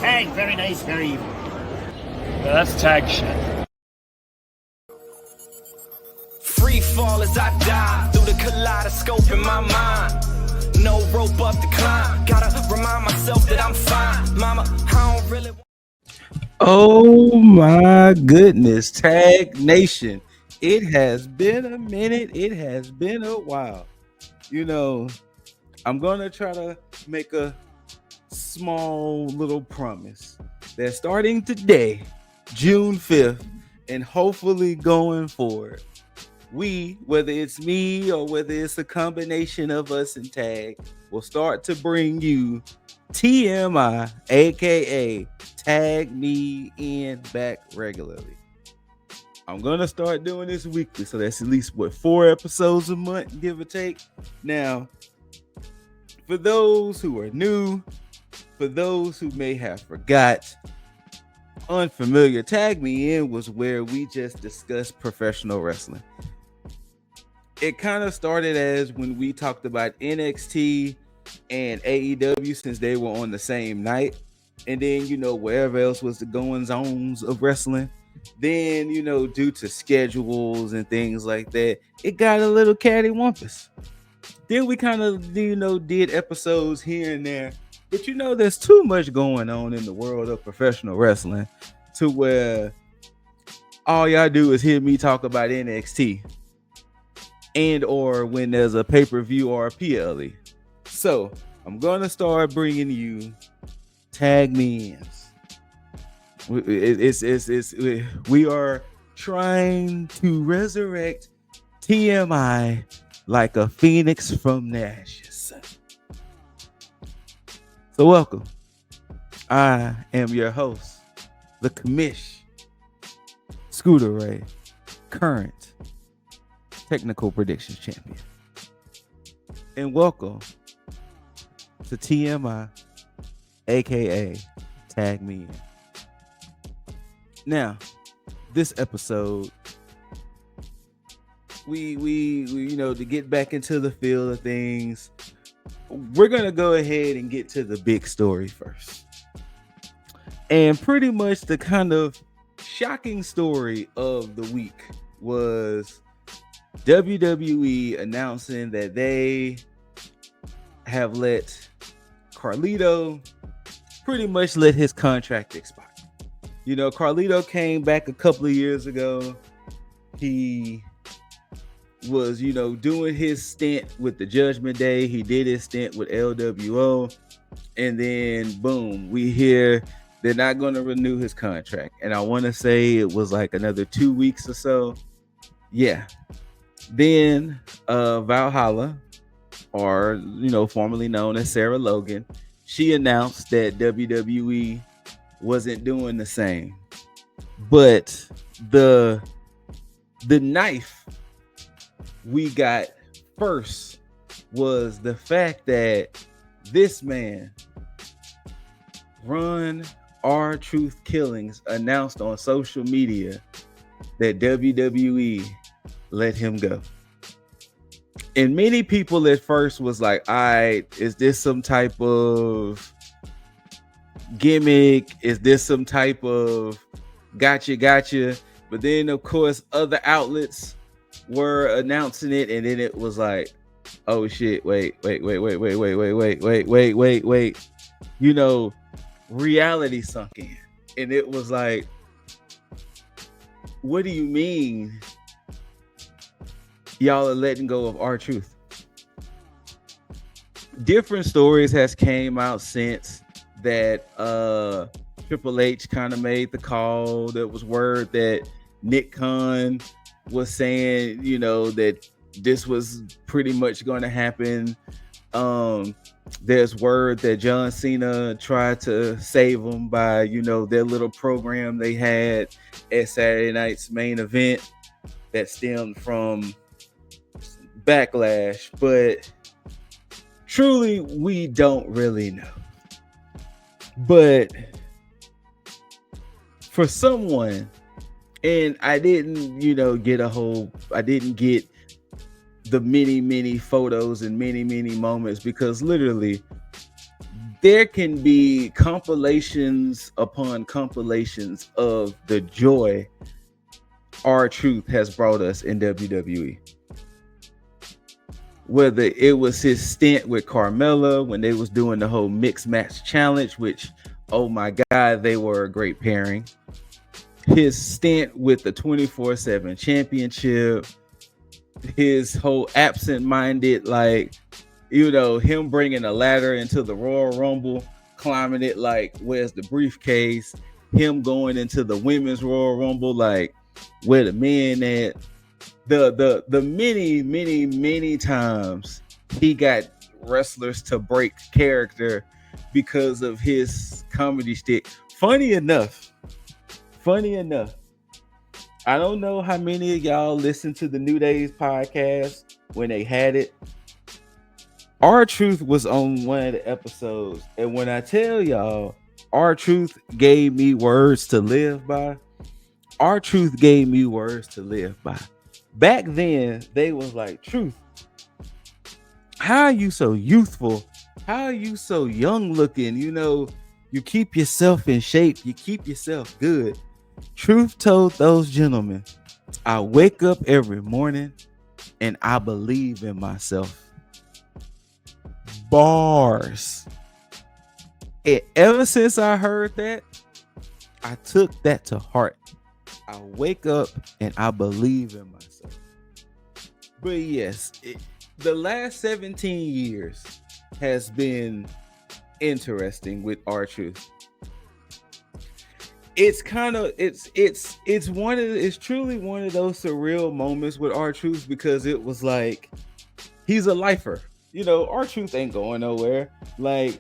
Tag, very nice, very evil. That's tag shit. Free fall as I dive through the kaleidoscope in my mind. No rope up to climb. Gotta remind myself that I'm fine. Mama, I don't really. Oh my goodness, Tag Nation. It has been a minute. It has been a while. You know, I'm going to try to make a small little promise that starting today, June 5th, and hopefully going forward, we, whether it's me or whether it's a combination of us and Tag, will start to bring you TMI, aka Tag Me In back regularly. I'm gonna start doing this weekly, so that's at least 4 episodes a month, give or take. Now, for those who are new, for those who may have forgot, unfamiliar, Tag Me In was where we just discussed professional wrestling. It kind of started as when we talked about NXT and AEW, since they were on the same night, and then wherever else was the goings ons of wrestling. Then due to schedules and things like that, it got a little cattywampus. Then we kind of did episodes here and there, but there's too much going on in the world of professional wrestling to where all y'all do is hear me talk about NXT and or when there's a pay-per-view or a PLE. So I'm gonna start bringing you Tag Me Ins. We are trying to resurrect TMI like a phoenix from the ashes. So welcome. I am your host, the commish, ScooterRay, current technical predictions champion. And welcome to TMI, aka Tag Me In. Now, this episode, we to get back into the feel of things, we're gonna go ahead and get to the big story first. And pretty much the kind of shocking story of the week was WWE announcing that they have let Carlito pretty much let his contract expire. Carlito came back a couple of years ago. He was, doing his stint with the Judgment Day. He did his stint with LWO. And then, boom, we hear they're not going to renew his contract. And I want to say it was like another 2 weeks or so. Yeah. Then Valhalla, or formerly known as Sarah Logan, she announced that WWE wasn't doing the same. But the knife we got first was the fact that this man, Run R-Truth Killings, announced on social media that WWE let him go. And many people at first was like, all right, is this some type of gimmick? Is this some type of gotcha? But then, of course, other outlets were announcing it, and then it was like, oh shit, wait. Reality sunk in. And it was like, what do you mean y'all are letting go of R-Truth? Different stories has came out since that Triple H kind of made the call. There was word that Nick Khan was saying, that this was pretty much going to happen. There's word that John Cena tried to save him by, their little program they had at Saturday night's main event that stemmed from backlash, but truly we don't really know. But for someone, and I didn't get the many photos and many moments, because literally there can be compilations upon compilations of the joy R-Truth has brought us in WWE. Whether it was his stint with Carmella when they was doing the whole mixed match challenge, which, oh my God, they were a great pairing. His stint with the 24/7 championship, his whole absent-minded, like, you know, him bringing a ladder into the Royal Rumble, climbing it like, where's the briefcase? Him going into the women's Royal Rumble, like, where the men at? The many times he got wrestlers to break character because of his comedy stick. Funny enough, I don't know how many of y'all listened to the New Days podcast when they had it. R-Truth was on one of the episodes, and when I tell y'all, R-Truth gave me words to live by. R-Truth gave me words to live by. Back then, they was like, Truth, how are you so youthful? How are you so young looking? You know, you keep yourself in shape. You keep yourself good. Truth told those gentlemen, I wake up every morning and I believe in myself. Bars. And ever since I heard that, I took that to heart. I wake up and I believe in myself. But yes, the last 17 years has been interesting with R-Truth. It's kind of it's truly one of those surreal moments with R-Truth, because it was like he's a lifer. You know, R-Truth ain't going nowhere. Like,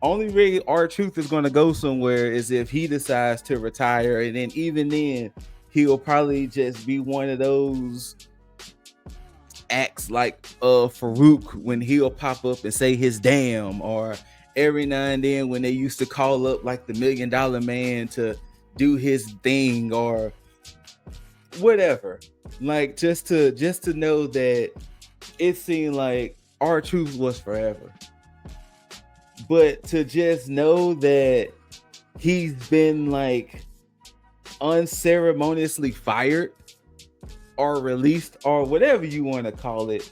only way R-Truth is going to go somewhere is if he decides to retire, and then even then he'll probably just be one of those acts like Farouk, when he'll pop up and say his damn, or every now and then when they used to call up like the $1 Million Man to do his thing or whatever. Like, just to know that it seemed like R-Truth was forever. But to just know that he's been like unceremoniously fired or released or whatever you want to call it,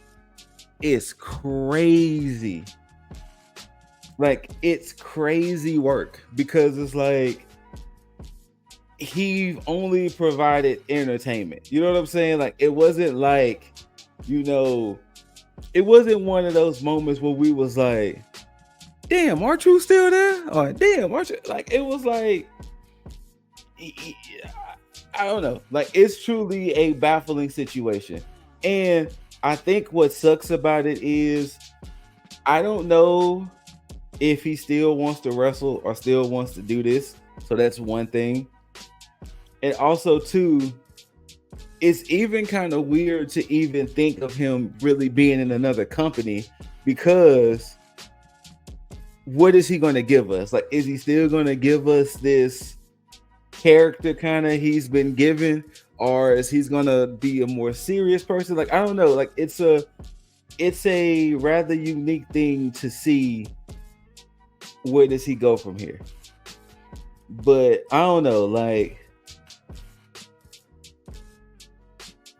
it's crazy. Like, it's crazy work, because it's like he only provided entertainment. You know what I'm saying? Like, it wasn't like, you know, it wasn't one of those moments where we was like, damn, R-Truth still there? Or damn, R-Truth, like, it was like, I don't know. Like, it's truly a baffling situation. And I think what sucks about it is I don't know if he still wants to wrestle or still wants to do this. So that's one thing. And also, two, it's even kind of weird to even think of him really being in another company, because what is he going to give us? Like, is he still going to give us this character kind of he's been given, or is he's going to be a more serious person? Like, I don't know. Like, it's a rather unique thing to see. Where does he go from here? But I don't know. Like,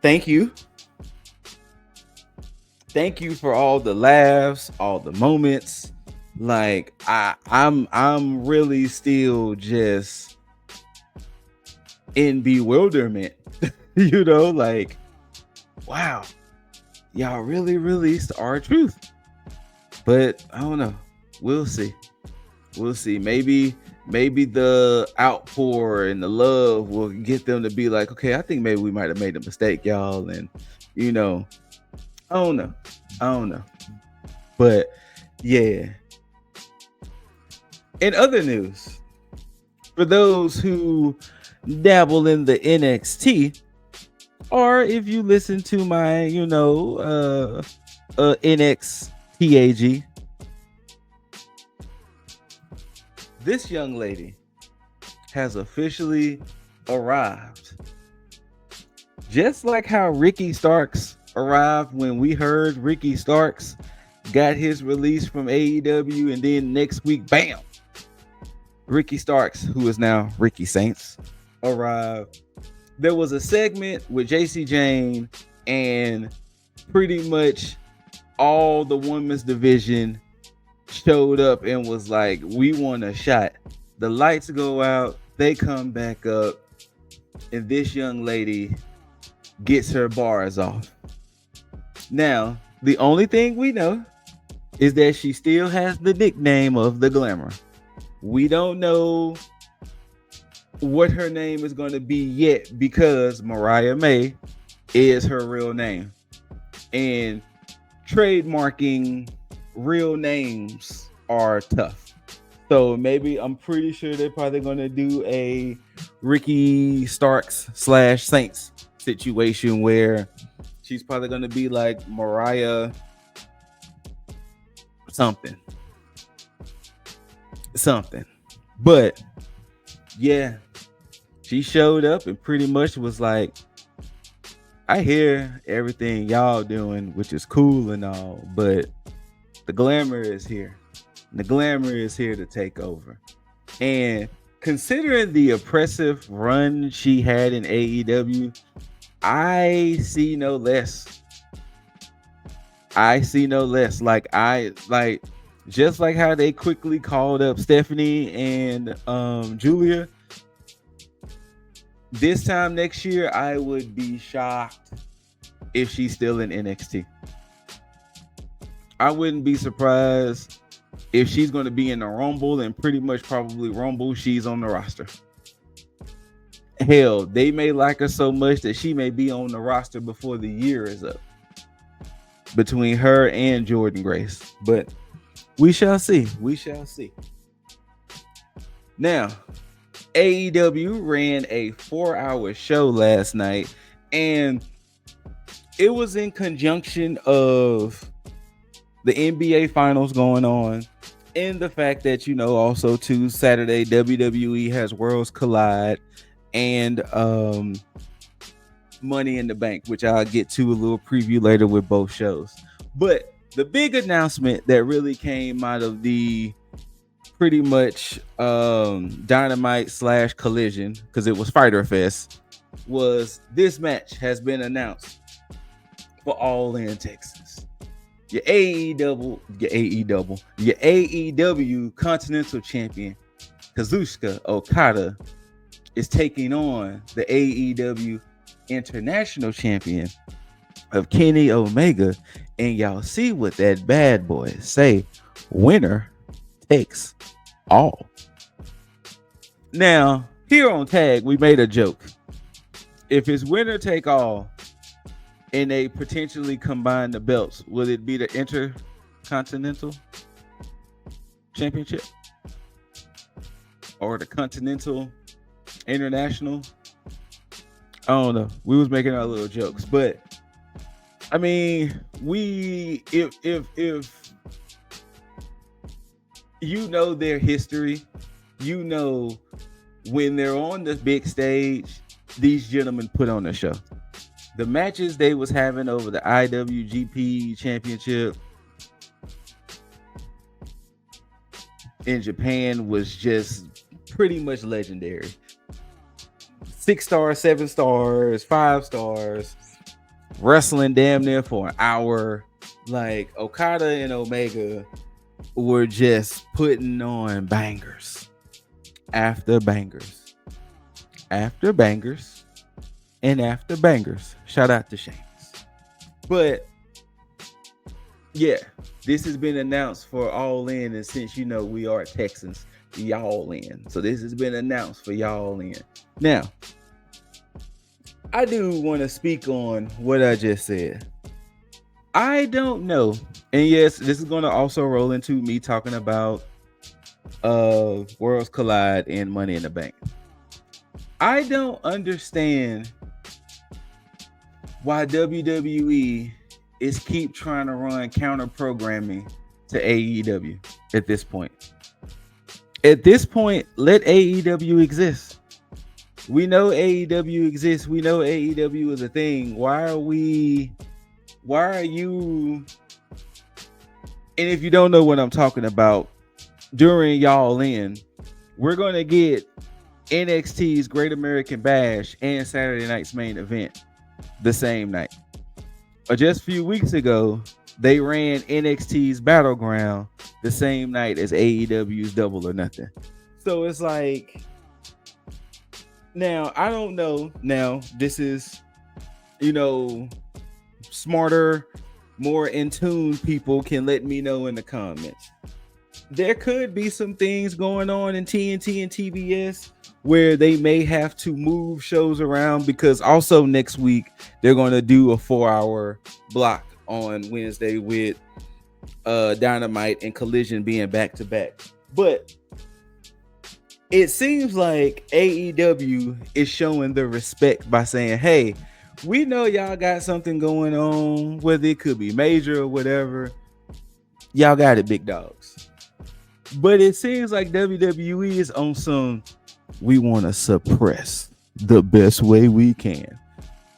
thank you for all the laughs, all the moments. Like, I'm really still just in bewilderment. You know, like, wow, y'all really released R-Truth. But I don't know. We'll see. Maybe the outpour and the love will get them to be like, okay, I think maybe we might have made a mistake, y'all. And, you know, I don't know. But yeah. In other news, for those who dabble in the NXT, or if you listen to my, you know, NX T.A.G, this young lady has officially arrived. Just like how Ricky Starks arrived when we heard Ricky Starks got his release from AEW, and then next week, bam, Ricky Starks, who is now Ricky Saints, arrived. There was a segment with JC Jane, and pretty much all the women's division showed up and was like, we want a shot. The lights go out, they come back up, and this young lady gets her bars off. Now, the only thing we know is that she still has the nickname of the Glamour. We don't know what her name is going to be yet, because Mariah May is her real name. And trademarking real names are tough. So maybe, I'm pretty sure they're probably going to do a Ricky Starks / Saints situation where she's probably going to be like Mariah something. But yeah, she showed up and pretty much was like, I hear everything y'all doing, which is cool and all, but the Glamour is here. The Glamour is here to take over. And considering the oppressive run she had in AEW, I see no less. Like just like how they quickly called up Stephanie and Julia. This time next year, I would be shocked if she's still in NXT. I wouldn't be surprised if she's going to be in the Rumble, and pretty much probably Rumble, she's on the roster. Hell, they may like her so much that she may be on the roster before the year is up, between her and Jordan Grace. But we shall see. Now, AEW ran a 4-hour show last night, and it was in conjunction of the NBA finals going on, and the fact that, also too, Saturday WWE has Worlds Collide and Money in the Bank, which I'll get to a little preview later with both shows. But the big announcement that really came out of the pretty much Dynamite / Collision, because it was Fyter Fest, was this match has been announced for All In Texas. Your AEW Continental Champion Kazuchika Okada is taking on the AEW International Champion of Kenny Omega, and y'all see what that bad boy say: winner takes all. Now, here on Tag, we made a joke. If it's winner take all and they potentially combine the belts, will it be the Intercontinental Championship or the Continental International? I don't know. We was making our little jokes, but I mean, if you know their history, when they're on the big stage, these gentlemen put on a show. The matches they was having over the IWGP Championship in Japan was just pretty much legendary. 6 stars, 7 stars, 5 stars, wrestling damn near for an hour. Like, Okada and Omega were just putting on bangers after bangers after bangers and after bangers. Shout out to Sheamus. But yeah, this has been announced for All In, and since we are Texans, y'all in. So this has been announced for y'all in. Now, I do want to speak on what I just said. I don't know. And yes, this is going to also roll into me talking about Worlds Collide and Money in the Bank. I don't understand why WWE is keep trying to run counter programming to AEW at this point. At this point, let AEW exist. We know AEW exists. We know AEW is a thing. Why are you And if you don't know what I'm talking about, during Y'all In, we're going to get NXT's Great American Bash and Saturday Night's Main Event the same night. Or just a few weeks ago, they ran NXT's Battleground the same night as AEW's Double or Nothing. So it's like, now I don't know. Now this is, smarter, more in tune people can let me know in the comments. There could be some things going on in TNT and TBS where they may have to move shows around, because also next week they're going to do a 4-hour block on Wednesday with Dynamite and Collision being back to back. But it seems like AEW is showing the respect by saying, hey, we know y'all got something going on, whether it could be major or whatever. Y'all got it, big dogs. But it seems like WWE is on some, we want to suppress the best way we can.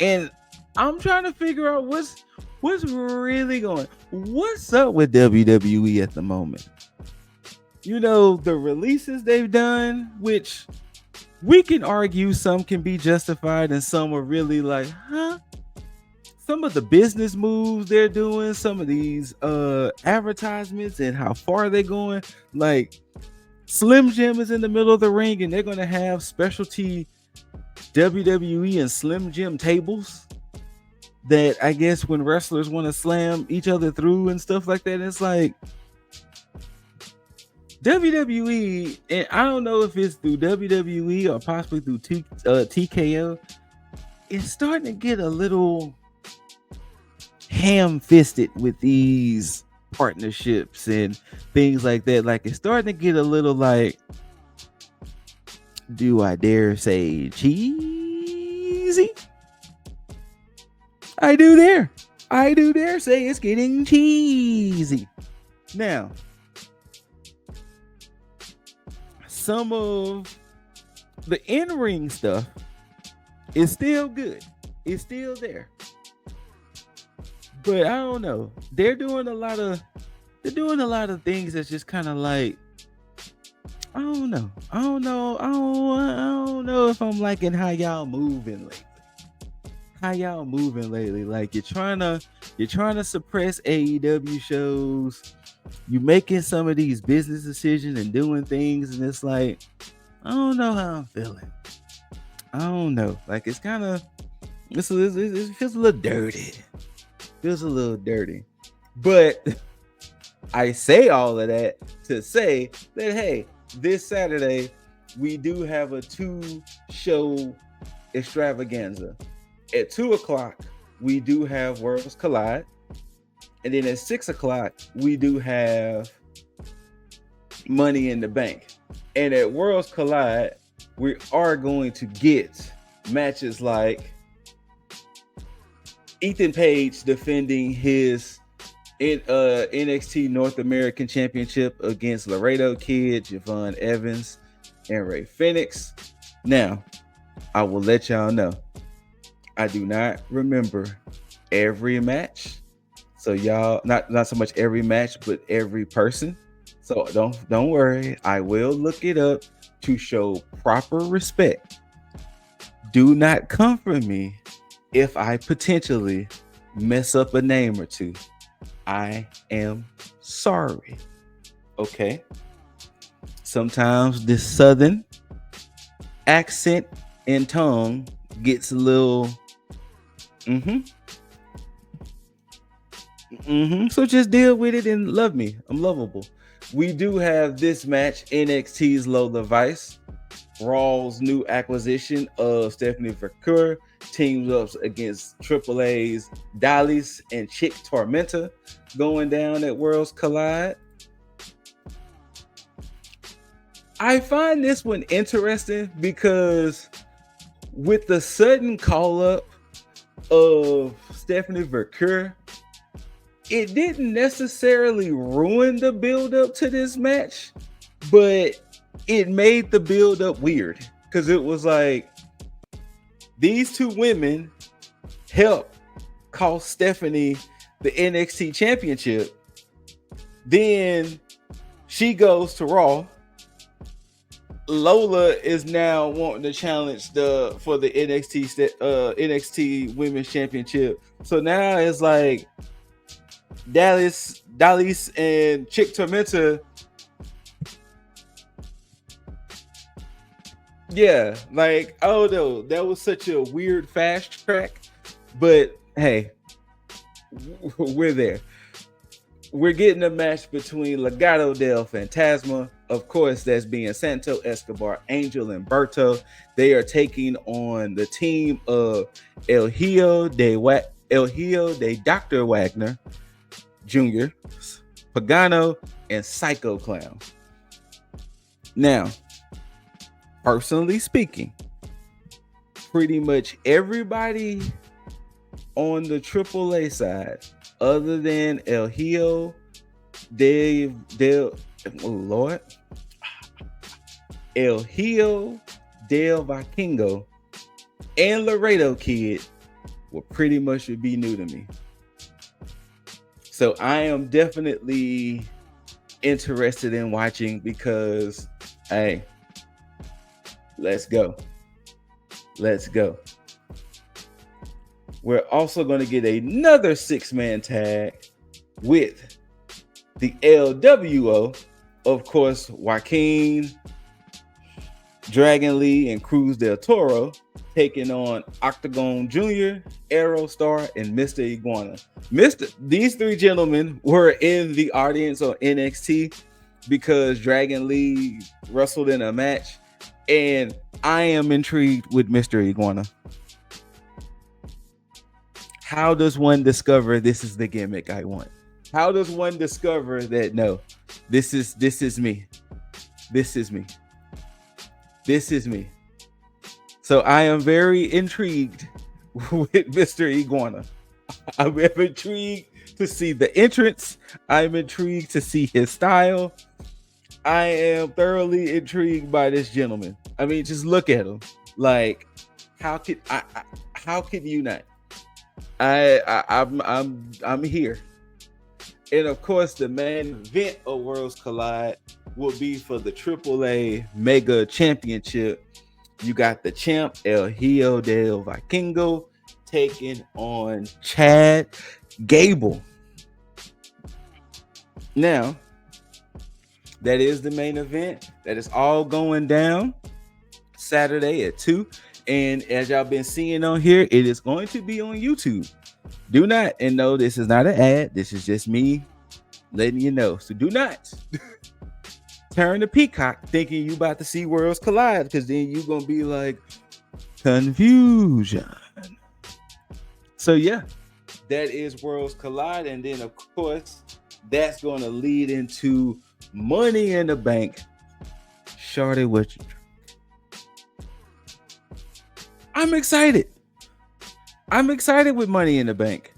And I'm trying to figure out what's really going. What's up with WWE at the moment? The releases they've done, which we can argue some can be justified and some are really like, huh? Some of the business moves they're doing, some of these advertisements and how far they're going. Like, Slim Jim is in the middle of the ring and they're going to have specialty WWE and Slim Jim tables that I guess when wrestlers want to slam each other through and stuff like that, it's like WWE, and I don't know if it's through WWE or possibly through TKO, it's starting to get a little ham-fisted with these partnerships and things like that. Like, it's starting to get a little like, do I dare say cheesy? I do dare say it's getting cheesy. Now, some of the in-ring stuff is still good. It's still there. But I don't know. They're doing a lot of things that's just kind of like, I don't know if I'm liking how y'all moving lately. Like, you're trying to suppress AEW shows. You making some of these business decisions and doing things, and it's like, I don't know how I'm feeling. I don't know. Like, it's kind of, it feels a little dirty. But I say all of that to say that, hey, this Saturday we do have a 2-show extravaganza. At 2:00 we do have Worlds Collide, and then at 6:00 we do have Money in the Bank. And at Worlds Collide we are going to get matches like Ethan Page defending his NXT North American Championship against Laredo Kid, Javon Evans, and Ray Phoenix. Now, I will let y'all know, I do not remember every match. So y'all, not so much every match, but every person. So don't worry. I will look it up to show proper respect. Do not come for me if I potentially mess up a name or two. I am sorry. Okay. Sometimes this southern accent and tongue gets a little so just deal with it and love me. I'm lovable. We do have this match, NXT's Lola Vice, Raw's new acquisition of Stephanie Vercoeur, teams up against AAA's Dallas and Chick Tormenta, going down at Worlds Collide. I find this one interesting because with the sudden call up of Stephanie Vercoeur, it didn't necessarily ruin the build up to this match, but it made the build up weird because it was like these two women helped cost Stephanie the NXT championship, Then she goes to Raw. Lola is now wanting to challenge for the NXT Women's Championship. So now it's like Dallas and Chick Tormenta. Yeah, like, oh no, that was such a weird fast track. But hey, we're there. We're getting a match between Legado del Fantasma. Of course, that's being Santo Escobar, Angel, and Berto. They are taking on the team of El Hijo de Dr. Wagner Jr., Pagano, and Psycho Clown. Now, personally speaking, pretty much everybody on the AAA side, other than El Hijo, El Hijo del Vikingo and Laredo Kid will pretty much be new to me. So I am definitely interested in watching because, hey, let's go. We're also going to get another 6-man tag with the LWO, of course, Joaquin, Dragon Lee, and Cruz del Toro taking on Octagon Jr., Aerostar, and Mr. Iguana. These three gentlemen were in the audience on NXT because Dragon Lee wrestled in a match, and I am intrigued with Mr. Iguana. How does one discover this is the gimmick I want? How does one discover that no, this is me. This is me. So I am very intrigued with Mr. Iguana. I'm intrigued to see the entrance. I'm intrigued to see his style. I am thoroughly intrigued by this gentleman. I mean, just look at him. Like, how could you not? I'm here. And of course, the main event of Worlds Collide will be for the AAA Mega Championship. You got the champ El Hijo del Vikingo taking on Chad Gable. Now, that is the main event. That is all going down Saturday at 2. And as y'all been seeing on here, it is going to be on YouTube. Do not, and no, this is not an ad. This is just me letting you know. So do not turn the peacock thinking you about to see Worlds Collide, because then you're going to be like, confusion. So yeah, that is Worlds Collide. And then, of course, that's going to lead into Money in the Bank. Shorty, what you drink? I'm excited. I'm excited with Money in the Bank.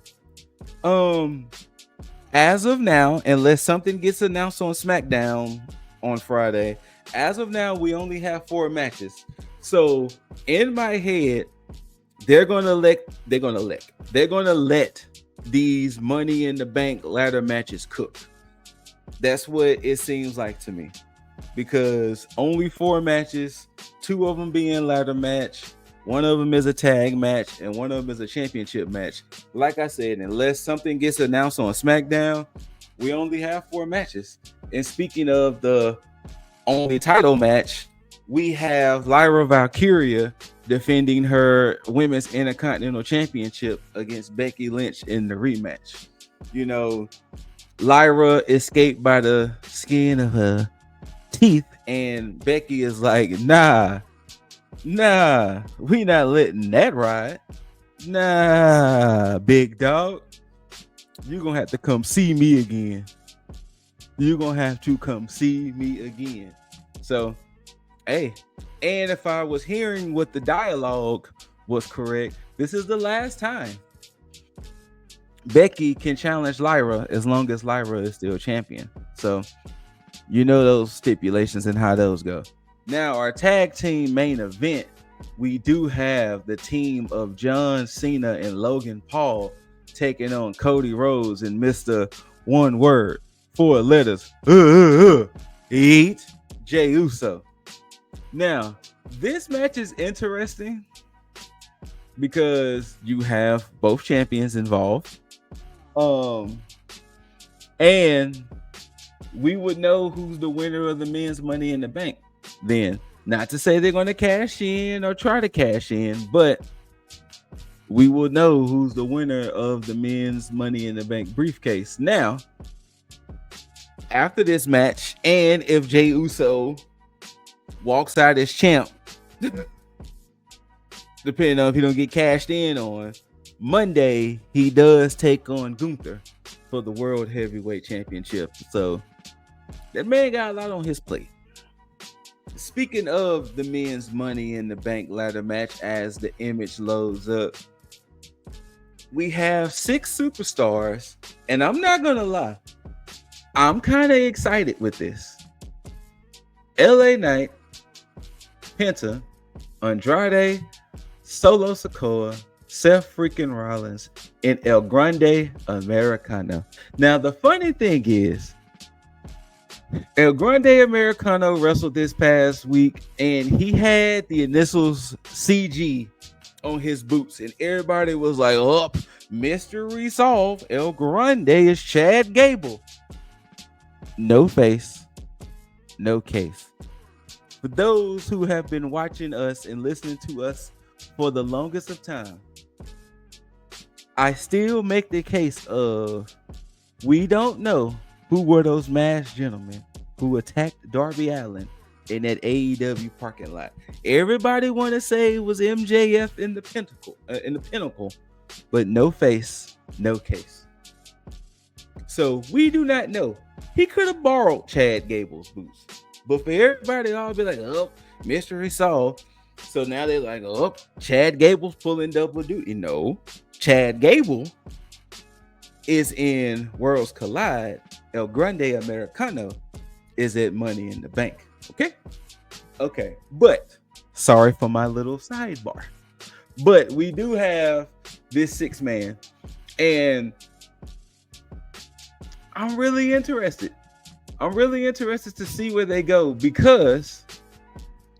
As of now, unless something gets announced on SmackDown on Friday, as of now, we only have 4 matches. So in my head, they're gonna let these Money in the Bank ladder matches cook. That's what it seems like to me, because only 4 matches, 2 of them being ladder match. One of them is a tag match, and one of them is a championship match. Like I said, unless something gets announced on SmackDown, we only have 4 matches. And speaking of the only title match, we have Lyra Valkyria defending her Women's Intercontinental Championship against Becky Lynch in the rematch. You know, Lyra escaped by the skin of her teeth, and Becky is like, nah, we not letting that ride. Nah, big dog, you're gonna have to come see me again. So, hey, and if I was hearing what the dialogue was correct, this is the last time Becky can challenge Lyra as long as Lyra is still champion. So, you know those stipulations and how those go. Now, our tag team main event, we do have the team of John Cena and Logan Paul taking on Cody Rhodes and Mr. One Word 4 letters. Eat Jey Uso. Now, this match is interesting because you have both champions involved. And we would know who's the winner of the men's Money in the Bank then. Not to say they're going to cash in or try to cash in, but we will know who's the winner of the men's Money in the Bank briefcase. Now, after this match, and if Jey Uso walks out as champ, depending on if he don't get cashed in on Monday, he does take on Gunther for the World Heavyweight Championship. So that man got a lot on his plate. Speaking of the men's Money in the Bank ladder match, as the image loads up, we have 6 superstars, and I'm not gonna lie, I'm kind of excited with this. LA Knight, Penta, Andrade, Solo Sikoa, Seth freaking Rollins, and El Grande Americano. Now, the funny thing is, El Grande Americano wrestled this past week, and he had the initials CG on his boots, and everybody was like, "Oh, mystery solved. El Grande is Chad Gable." No face, no case. For those who have been watching us and listening to us for the longest of time, I still make the case of we don't know who were those masked gentlemen who attacked Darby Allin in that AEW parking lot. Everybody want to say it was MJF in the Pinnacle, but no face, no case. So we do not know. He could have borrowed Chad Gable's boots, but for everybody, all be like, "Oh, mystery solved." So now they're like, "Oh, Chad Gable's pulling double duty." No, Chad Gable is in Worlds Collide. El Grande Americano is at Money in the Bank. Okay. But sorry for my little sidebar. But we do have this 6-man, and I'm really interested. I'm really interested to see where they go, because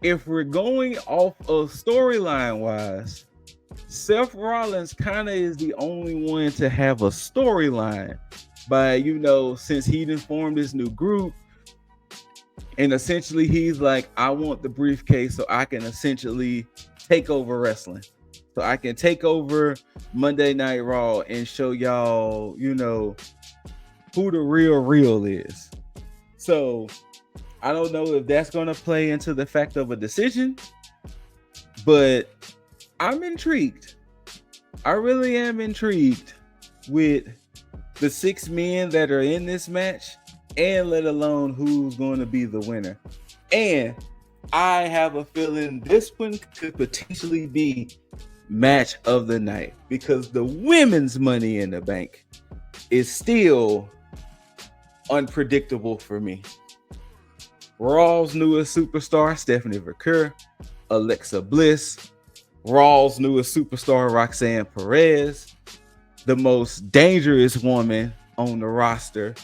if we're going off of storyline wise, Seth Rollins kind of is the only one to have a storyline by, since he done formed this new group, and essentially he's like, I want the briefcase so I can essentially take over wrestling. So I can take over Monday Night Raw and show y'all, who the real is. So I don't know if that's going to play into the fact of a decision, but I'm intrigued. I really am intrigued with the 6 men that are in this match, and let alone who's going to be the winner. And I have a feeling this one could potentially be match of the night, because the women's Money in the Bank is still unpredictable for me. Raw's newest superstar, Stephanie Vaquer, Alexa Bliss, Raw's newest superstar, Roxanne Perez, the most dangerous woman on the roster,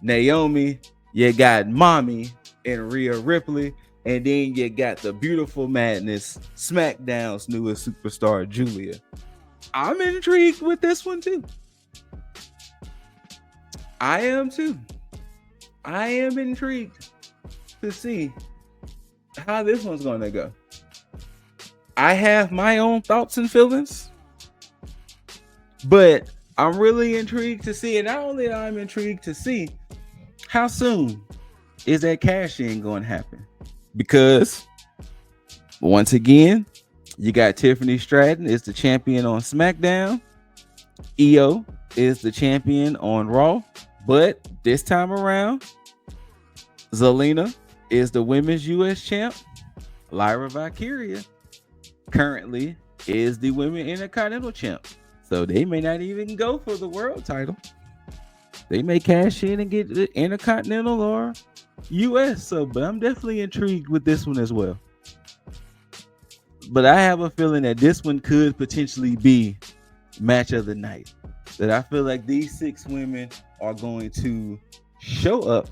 Naomi. You got Mommy and Rhea Ripley, and then you got the beautiful madness, SmackDown's newest superstar, Julia. I'm intrigued with this one too. I am too. I am intrigued to see how this one's going to go. I have my own thoughts and feelings, but I'm really intrigued to see, and not only I'm intrigued to see how soon is that cash in going to happen, because once again, you got Tiffany Stratton is the champion on SmackDown, Io is the champion on Raw, but this time around, Zelina is the women's US champ. Lyra Valkyria currently is the women Intercontinental champ. So they may not even go for the world title. They may cash in and get the Intercontinental or US. But I'm definitely intrigued with this one as well. But I have a feeling that this one could potentially be match of the night. That I feel like these 6 women are going to show up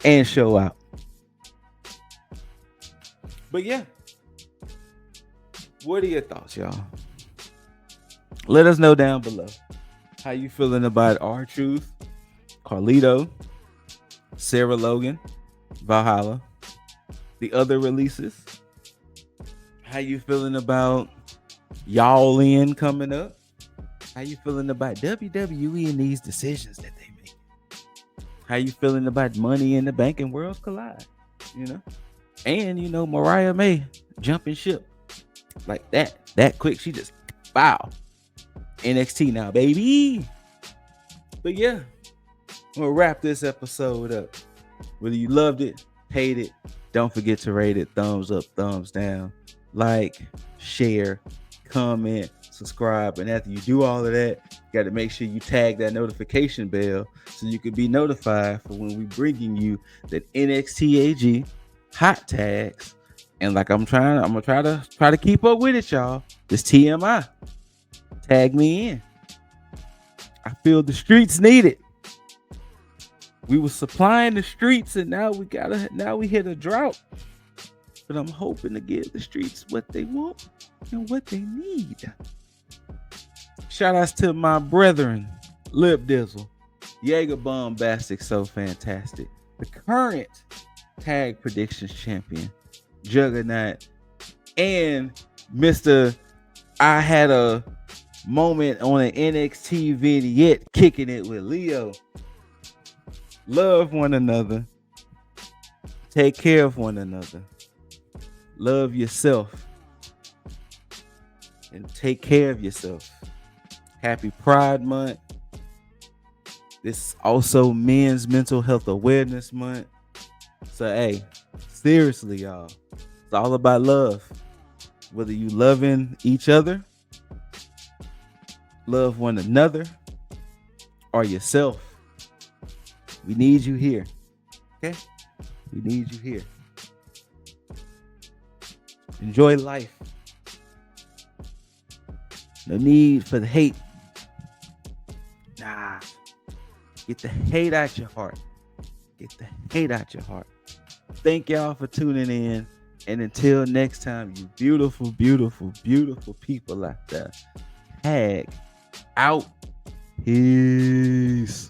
and show out. But yeah, what are your thoughts, y'all? Let us know down below. How you feeling about R-Truth, Carlito, Sarah Logan, Valhalla, the other releases? How you feeling about Y'all In coming up? How you feeling about WWE and these decisions that they make? How you feeling about Money in the Bank and Worlds Collide? You know? And, you know, Mariah May jumping ship like that quick. She just, wow. NXT now, baby. But yeah, we'll wrap this episode up. Whether you loved it, hate it, don't forget to rate it. Thumbs up, thumbs down. Like, share, comment, subscribe. And after you do all of that, you got to make sure you tag that notification bell so you can be notified for when we bringing you that NXT T.A.G. hot tags. And like I'm gonna try to keep up with it, y'all. This TMI. Tag me in. I feel the streets need it. We were supplying the streets, and now we hit a drought. But I'm hoping to give the streets what they want and what they need. Shout outs to my brethren, Lip Dizzle, Jaeger Bombastic, so fantastic. The current tag predictions champion, Juggernaut, and Mr. I had a moment on an NXT vignette kicking it with Leo. Love one another. Take care of one another. Love yourself. And take care of yourself. Happy Pride Month. This is also Men's Mental Health Awareness Month. So, hey, seriously, y'all. It's all about love. Whether you loving each other, love one another, or yourself. We need you here. Okay? We need you here. Enjoy life. No need for the hate. Nah. Get the hate out your heart. Get the hate out your heart. Thank y'all for tuning in. And until next time, you beautiful, beautiful, beautiful people out there. Tag out. Peace.